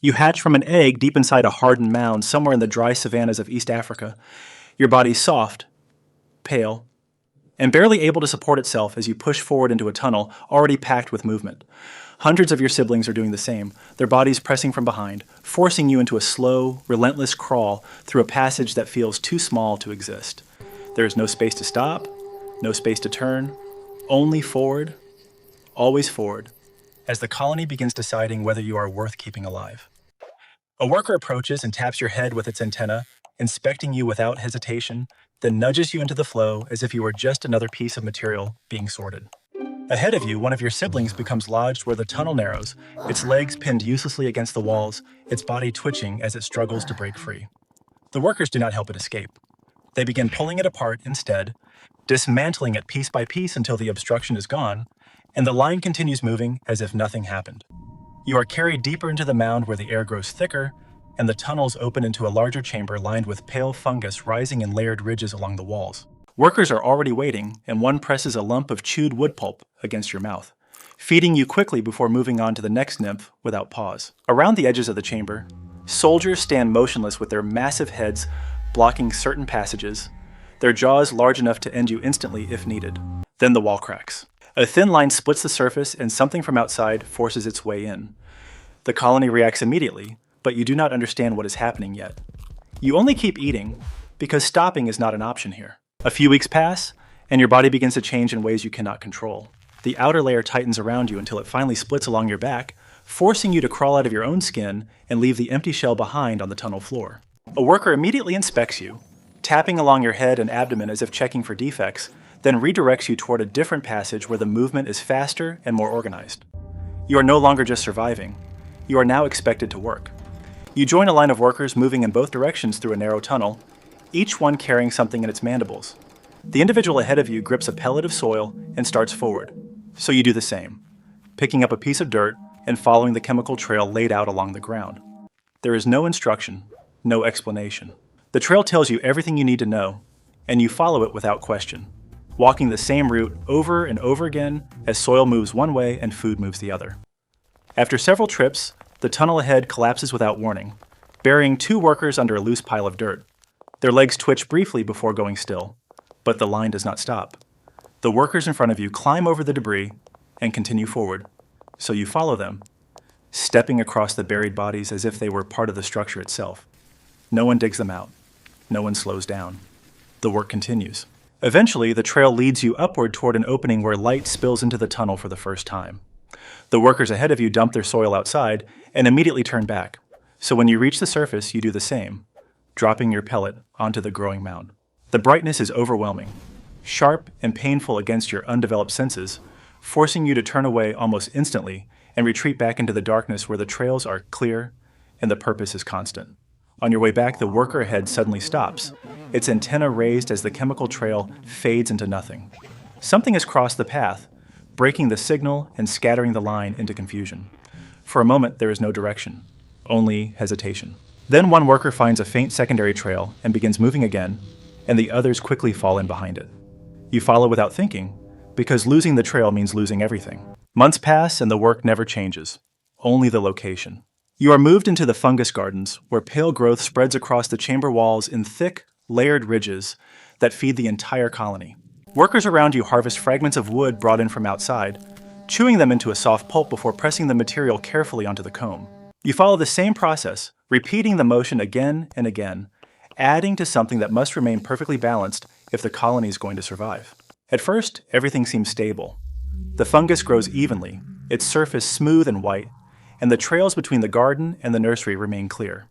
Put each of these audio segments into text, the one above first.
You hatch from an egg deep inside a hardened mound somewhere in the dry savannas of East Africa. Your body's soft, pale, and barely able to support itself as you push forward into a tunnel already packed with movement. Hundreds of your siblings are doing the same, their bodies pressing from behind, forcing you into a slow, relentless crawl through a passage that feels too small to exist. There is no space to stop, no space to turn, only forward, always forward, as the colony begins deciding whether you are worth keeping alive. A worker approaches and taps your head with its antenna, inspecting you without hesitation, then nudges you into the flow as if you were just another piece of material being sorted. Ahead of you, one of your siblings becomes lodged where the tunnel narrows, its legs pinned uselessly against the walls, its body twitching as it struggles to break free. The workers do not help it escape. They begin pulling it apart instead, dismantling it piece by piece until the obstruction is gone, and the line continues moving as if nothing happened. You are carried deeper into the mound where the air grows thicker, and the tunnels open into a larger chamber lined with pale fungus rising in layered ridges along the walls. Workers are already waiting, and one presses a lump of chewed wood pulp against your mouth, feeding you quickly before moving on to the next nymph without pause. Around the edges of the chamber, soldiers stand motionless with their massive heads blocking certain passages, their jaws large enough to end you instantly if needed. Then the wall cracks. A thin line splits the surface and something from outside forces its way in. The colony reacts immediately, but you do not understand what is happening yet. You only keep eating because stopping is not an option here. A few weeks pass, and your body begins to change in ways you cannot control. The outer layer tightens around you until it finally splits along your back, forcing you to crawl out of your own skin and leave the empty shell behind on the tunnel floor. A worker immediately inspects you, tapping along your head and abdomen as if checking for defects, then redirects you toward a different passage where the movement is faster and more organized. You are no longer just surviving. You are now expected to work. You join a line of workers moving in both directions through a narrow tunnel, each one carrying something in its mandibles. The individual ahead of you grips a pellet of soil and starts forward, so you do the same, picking up a piece of dirt and following the chemical trail laid out along the ground. There is no instruction, no explanation. The trail tells you everything you need to know, and you follow it without question, walking the same route over and over again as soil moves one way and food moves the other. After several trips, the tunnel ahead collapses without warning, burying two workers under a loose pile of dirt. Their legs twitch briefly before going still, but the line does not stop. The workers in front of you climb over the debris and continue forward, so you follow them, stepping across the buried bodies as if they were part of the structure itself. No one digs them out. No one slows down. The work continues. Eventually, the trail leads you upward toward an opening where light spills into the tunnel for the first time. The workers ahead of you dump their soil outside and immediately turn back, so when you reach the surface, you do the same, dropping your pellet onto the growing mound. The brightness is overwhelming, sharp and painful against your undeveloped senses, forcing you to turn away almost instantly and retreat back into the darkness where the trails are clear and the purpose is constant. On your way back, the worker ahead suddenly stops, its antenna raised as the chemical trail fades into nothing. Something has crossed the path, breaking the signal and scattering the line into confusion. For a moment, there is no direction, only hesitation. Then one worker finds a faint secondary trail and begins moving again, and the others quickly fall in behind it. You follow without thinking, because losing the trail means losing everything. Months pass and the work never changes, only the location. You are moved into the fungus gardens, where pale growth spreads across the chamber walls in thick, layered ridges that feed the entire colony. Workers around you harvest fragments of wood brought in from outside, chewing them into a soft pulp before pressing the material carefully onto the comb. You follow the same process, repeating the motion again and again, adding to something that must remain perfectly balanced if the colony is going to survive. At first, everything seems stable. The fungus grows evenly, its surface smooth and white, and the trails between the garden and the nursery remain clear.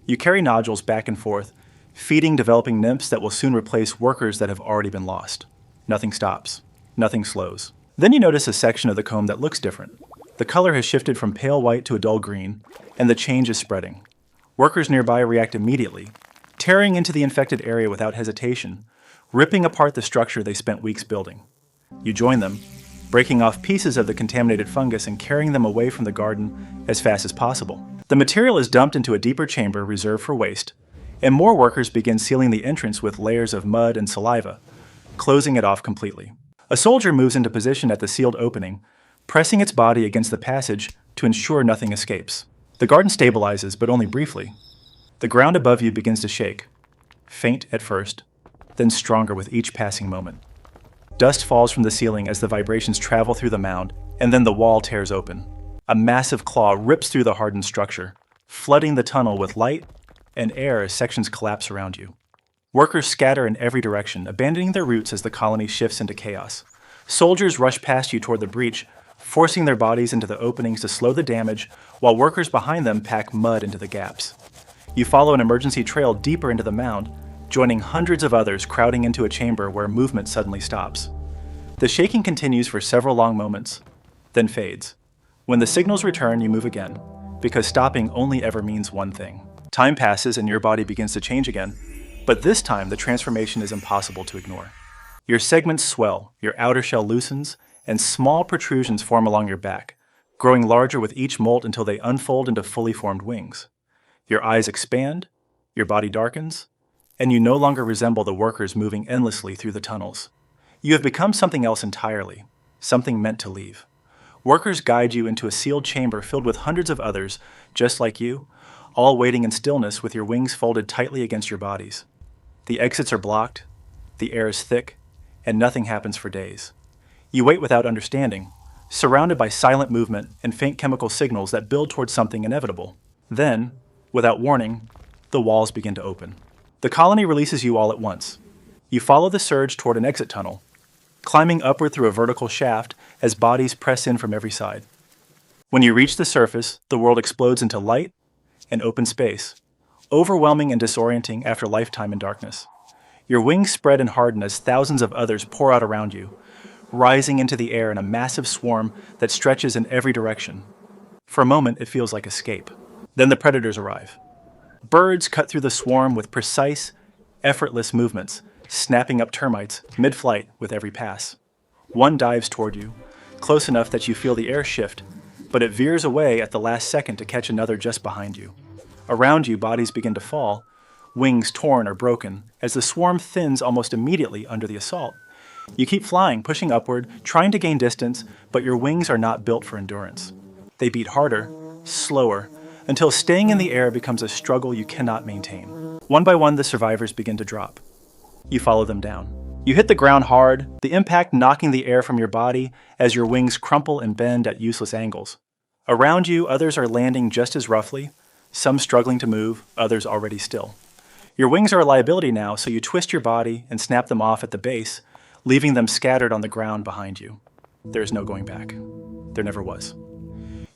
You carry nodules back and forth, feeding developing nymphs that will soon replace workers that have already been lost. Nothing stops. Nothing slows. Then you notice a section of the comb that looks different. The color has shifted from pale white to a dull green, and the change is spreading. Workers nearby react immediately, tearing into the infected area without hesitation, ripping apart the structure they spent weeks building. You join them, breaking off pieces of the contaminated fungus and carrying them away from the garden as fast as possible. The material is dumped into a deeper chamber reserved for waste, and more workers begin sealing the entrance with layers of mud and saliva, closing it off completely. A soldier moves into position at the sealed opening, pressing its body against the passage to ensure nothing escapes. The garden stabilizes, but only briefly. The ground above you begins to shake, faint at first, then stronger with each passing moment. Dust falls from the ceiling as the vibrations travel through the mound, and then the wall tears open. A massive claw rips through the hardened structure, flooding the tunnel with light and air as sections collapse around you. Workers scatter in every direction, abandoning their roots as the colony shifts into chaos. Soldiers rush past you toward the breach, forcing their bodies into the openings to slow the damage, while workers behind them pack mud into the gaps. You follow an emergency trail deeper into the mound, joining hundreds of others crowding into a chamber where movement suddenly stops. The shaking continues for several long moments, then fades. When the signals return, you move again, because stopping only ever means one thing. Time passes and your body begins to change again, but this time the transformation is impossible to ignore. Your segments swell, your outer shell loosens, and small protrusions form along your back, growing larger with each molt until they unfold into fully formed wings. Your eyes expand, your body darkens, and you no longer resemble the workers moving endlessly through the tunnels. You have become something else entirely, something meant to leave. Workers guide you into a sealed chamber filled with hundreds of others, just like you, all waiting in stillness with your wings folded tightly against your bodies. The exits are blocked, the air is thick, and nothing happens for days. You wait without understanding, surrounded by silent movement and faint chemical signals that build towards something inevitable. Then, without warning, the walls begin to open. The colony releases you all at once. You follow the surge toward an exit tunnel, climbing upward through a vertical shaft as bodies press in from every side. When you reach the surface, the world explodes into light and open space, overwhelming and disorienting after a lifetime in darkness. Your wings spread and harden as thousands of others pour out around you, rising into the air in a massive swarm that stretches in every direction. For a moment, it feels like escape. Then the predators arrive. Birds cut through the swarm with precise, effortless movements, snapping up termites mid-flight with every pass. One dives toward you, close enough that you feel the air shift, but it veers away at the last second to catch another just behind you. Around you, bodies begin to fall, wings torn or broken, as the swarm thins almost immediately under the assault. You keep flying, pushing upward, trying to gain distance, but your wings are not built for endurance. They beat harder, slower, until staying in the air becomes a struggle you cannot maintain. One by one, the survivors begin to drop. You follow them down. You hit the ground hard, the impact knocking the air from your body as your wings crumple and bend at useless angles. Around you, others are landing just as roughly, some struggling to move, others already still. Your wings are a liability now, so you twist your body and snap them off at the base, leaving them scattered on the ground behind you. There is no going back. There never was.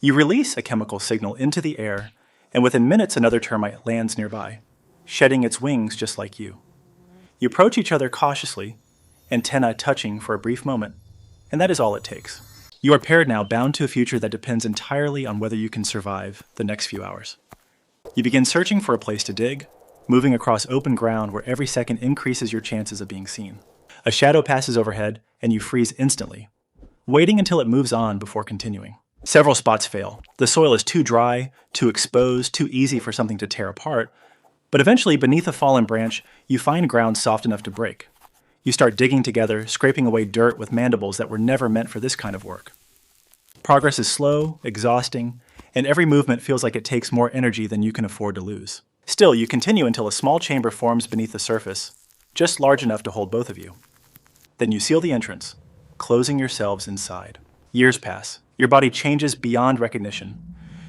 You release a chemical signal into the air, and within minutes another termite lands nearby, shedding its wings just like you. You approach each other cautiously, antennae touching for a brief moment, and that is all it takes. You are paired now, bound to a future that depends entirely on whether you can survive the next few hours. You begin searching for a place to dig, moving across open ground where every second increases your chances of being seen. A shadow passes overhead, and you freeze instantly, waiting until it moves on before continuing. Several spots fail. The soil is too dry, too exposed, too easy for something to tear apart, but eventually, beneath a fallen branch, you find ground soft enough to break. You start digging together, scraping away dirt with mandibles that were never meant for this kind of work. Progress is slow, exhausting, and every movement feels like it takes more energy than you can afford to lose. Still, you continue until a small chamber forms beneath the surface, just large enough to hold both of you. Then you seal the entrance, closing yourselves inside. Years pass. Your body changes beyond recognition.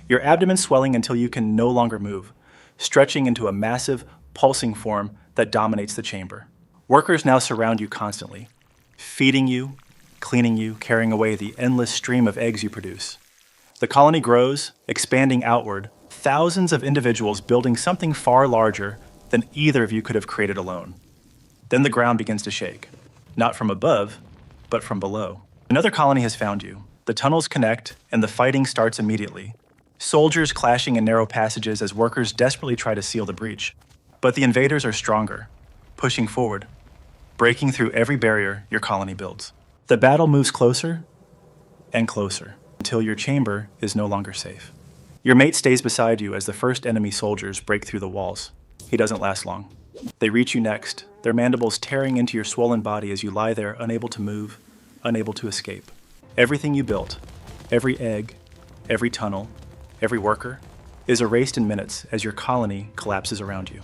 Your abdomen swelling until you can no longer move, stretching into a massive, pulsing form that dominates the chamber. Workers now surround you constantly, feeding you, cleaning you, carrying away the endless stream of eggs you produce. The colony grows, expanding outward, thousands of individuals building something far larger than either of you could have created alone. Then the ground begins to shake, not from above, but from below. Another colony has found you. The tunnels connect, and the fighting starts immediately. Soldiers clashing in narrow passages as workers desperately try to seal the breach. But the invaders are stronger, pushing forward, breaking through every barrier your colony builds. The battle moves closer and closer until your chamber is no longer safe. Your mate stays beside you as the first enemy soldiers break through the walls. He doesn't last long. They reach you next, their mandibles tearing into your swollen body as you lie there unable to move, unable to escape. Everything you built, every egg, every tunnel, every worker, is erased in minutes as your colony collapses around you.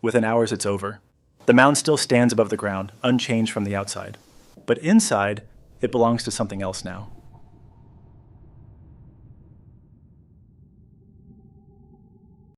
Within hours, it's over. The mound still stands above the ground, unchanged from the outside. But inside, it belongs to something else now.